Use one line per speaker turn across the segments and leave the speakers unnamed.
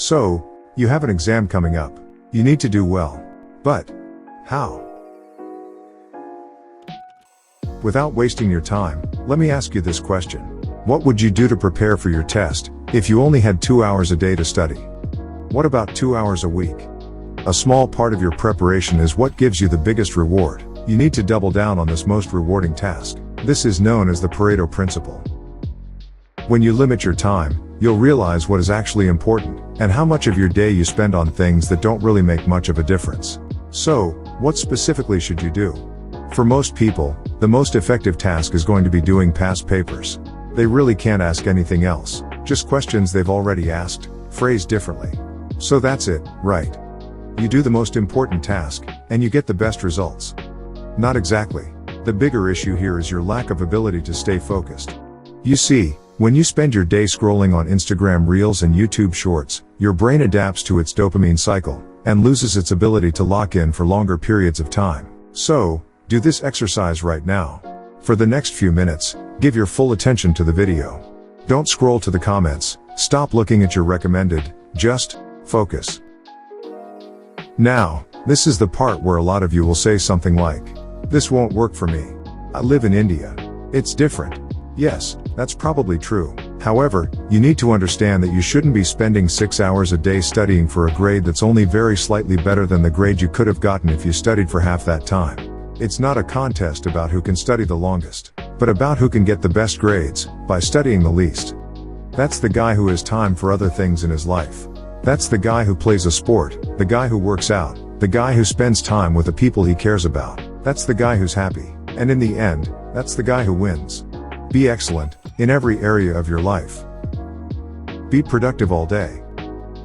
So, you have an exam coming up. You need to do well. But how? Without wasting your time, let me ask you this question. What would you do to prepare for your test if you only had 2 hours a day to study? What about 2 hours a week? A small part of your preparation is what gives you the biggest reward. You need to double down on this most rewarding task. This is known as the Pareto principle. When you limit your time, you'll realize what is actually important, and how much of your day you spend on things that don't really make much of a difference. So, what specifically should you do? For most people, the most effective task is going to be doing past papers. They really can't ask anything else, just questions they've already asked, phrased differently. So that's it, right? You do the most important task, and you get the best results. Not exactly. The bigger issue here is your lack of ability to stay focused. You see, when you spend your day scrolling on Instagram Reels and YouTube Shorts, your brain adapts to its dopamine cycle, and loses its ability to lock in for longer periods of time. So, do this exercise right now. For the next few minutes, give your full attention to the video. Don't scroll to the comments, stop looking at your recommended, just focus. Now, this is the part where a lot of you will say something like, "This won't work for me. I live in India. It's different." Yes, that's probably true. However, you need to understand that you shouldn't be spending 6 hours a day studying for a grade that's only very slightly better than the grade you could have gotten if you studied for half that time. It's not a contest about who can study the longest, but about who can get the best grades by studying the least. That's the guy who has time for other things in his life. That's the guy who plays a sport, the guy who works out, the guy who spends time with the people he cares about. That's the guy who's happy. And in the end, that's the guy who wins. Be excellent in every area of your life. Be productive all day.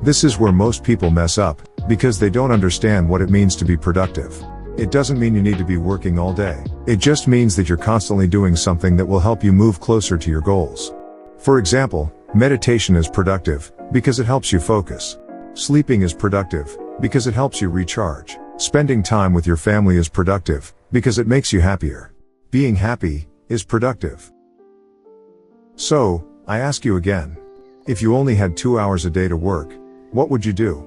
This is where most people mess up, because they don't understand what it means to be productive. It doesn't mean you need to be working all day. It just means that you're constantly doing something that will help you move closer to your goals. For example, meditation is productive because it helps you focus. Sleeping is productive because it helps you recharge. Spending time with your family is productive because it makes you happier. Being happy is productive. So, I ask you again. If you only had 2 hours a day to work, what would you do?